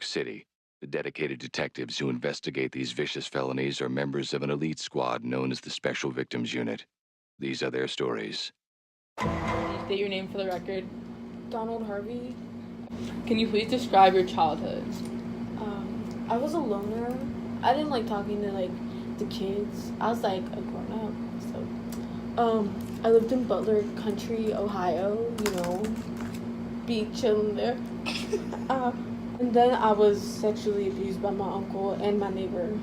City. The dedicated detectives who investigate these vicious felonies are members of an elite squad known as the Special Victims Unit. These are their stories. Can you state your name for the record? Donald Harvey. Can you please describe your childhood? I was a loner. I didn't like talking to the kids. I was like a grown up. So I lived in Butler Country, Ohio, be chilling there. And then I was sexually abused by my uncle and my neighbor.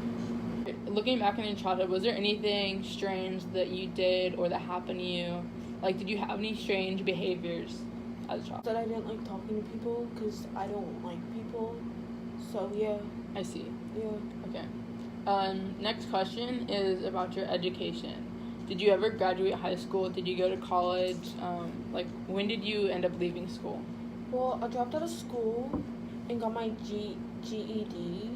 Looking back in your childhood, was there anything strange that you did or that happened to you? Like, did you have any strange behaviors as a child? That I didn't like talking to people because I don't like people. So, yeah. I see. Yeah. Okay. Next question is about your education. Did you ever graduate high school? Did you go to college? When did you end up leaving school? Well, I dropped out of school and got my GED.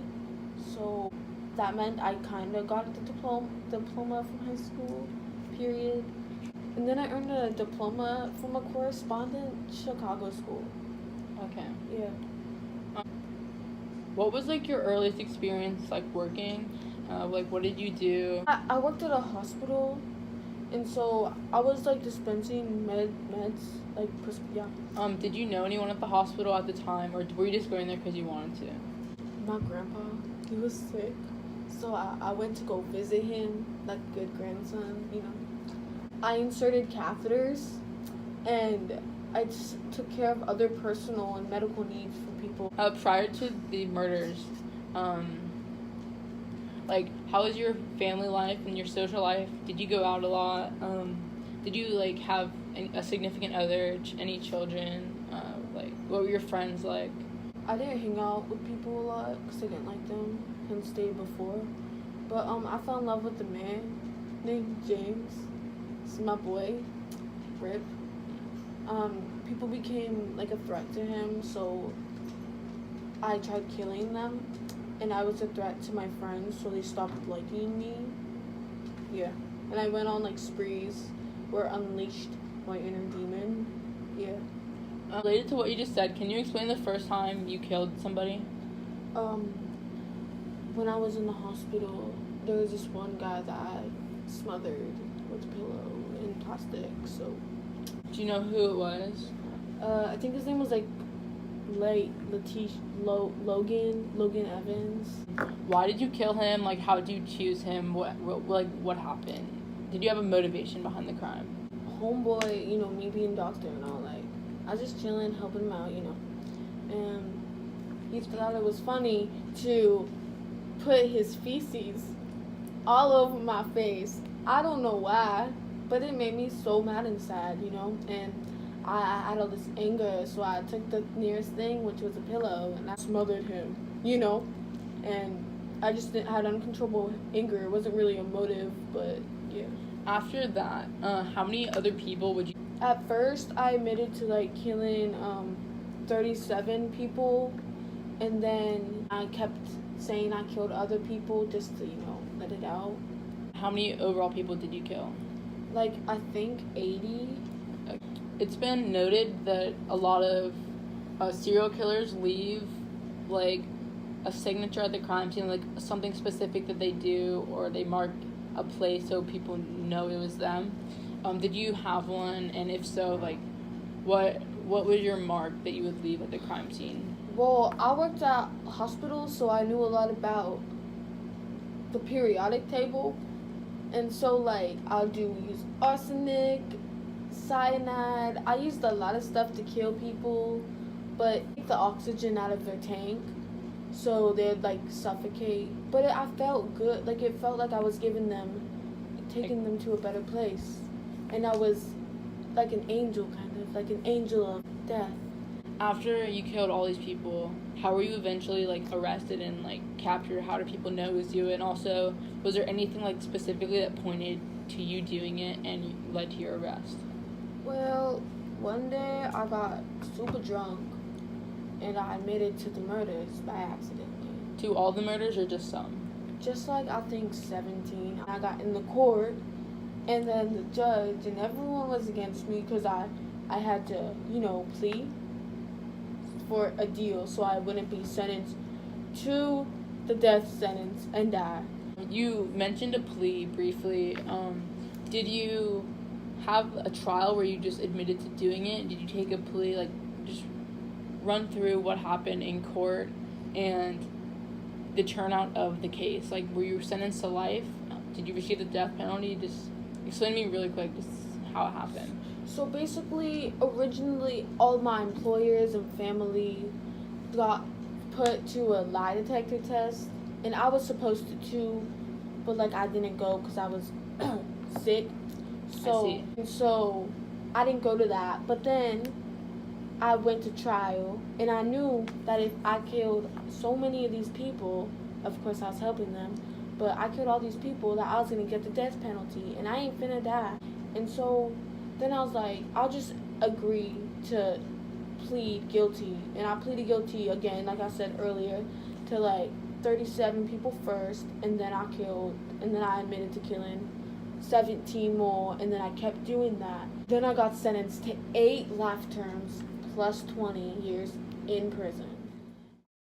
So that meant I kind of got the diploma from high school, period. And then I earned a diploma from a correspondent Chicago school. Okay. Yeah. What was your earliest experience working? What did you do? I worked at a hospital, and so I was dispensing meds, yeah. Did you know anyone at the hospital at the time, or were you just going there because you wanted to? My grandpa, he was sick, so I went to go visit him, like a good grandson, I inserted catheters, and I just took care of other personal and medical needs for people. Prior to the murders, how was your family life and your social life? Did you go out a lot? Did you have a significant other, any children? What were your friends like? I didn't hang out with people a lot because I didn't like them and stayed before. But I fell in love with a man named James. This is my boy, Rip. People became a threat to him, so I tried killing them, and I was a threat to my friends, so they stopped liking me. Yeah, and I went on sprees where I unleashed my inner demon. Yeah. Related to what you just said, can you explain the first time you killed somebody? When I was in the hospital, there was this one guy that I smothered with a pillow and plastic, so. Do you know who it was? I think his name was Logan Evans. Why did you kill him? How did you choose him? What happened? Did you have a motivation behind the crime? Homeboy, me being doctor and all, I was just chilling, helping him out, and he thought it was funny to put his feces all over my face. I don't know why, but it made me so mad and sad, and I had all this anger, so I took the nearest thing, which was a pillow, and I smothered him, and I just had uncontrollable anger. It wasn't really a motive, but yeah. After that, how many other people would you... At first, I admitted to killing 37 people, and then I kept saying I killed other people just to, let it out. How many overall people did you kill? I think 80. It's been noted that a lot of serial killers leave a signature at the crime scene, something specific that they do, or they mark a place so people know it was them. Did you have one? And if so, what was your mark that you would leave at the crime scene? Well, I worked at a hospital, so I knew a lot about the periodic table. And so, I'll use arsenic, cyanide. I used a lot of stuff to kill people, but take the oxygen out of their tank, so they'd, suffocate. But I felt good. It felt like I was taking them to a better place. And I was like an angel, kind of, like an angel of death. After you killed all these people, how were you eventually arrested and captured? How do people know it was you? And also, was there anything specifically that pointed to you doing it and led to your arrest? Well, one day I got super drunk and I admitted to the murders by accident. To all the murders or just some? Just I think 17. I got in the court, and then the judge and everyone was against me because I had to, plea for a deal so I wouldn't be sentenced to the death sentence and die. You mentioned a plea briefly. Did you have a trial where you just admitted to doing it? Did you take a plea? Like, just run through what happened in court and the turnout of the case. Like, were you sentenced to life? Did you receive the death penalty? Just explain to me really quick just how it happened. So basically, originally, all my employers and family got put to a lie detector test, and I was supposed to too, but like I didn't go because I was sick. So I didn't go to that. But then I went to trial, and I knew that if I killed so many of these people, of course I was helping them, but I killed all these people, that I was gonna get the death penalty, and I ain't finna die. And so then I was like, I'll just agree to plead guilty. And I pleaded guilty again, like I said earlier, to like 37 people first, and then I admitted to killing 17 more, and then I kept doing that. Then I got sentenced to 8 life terms plus 20 years in prison.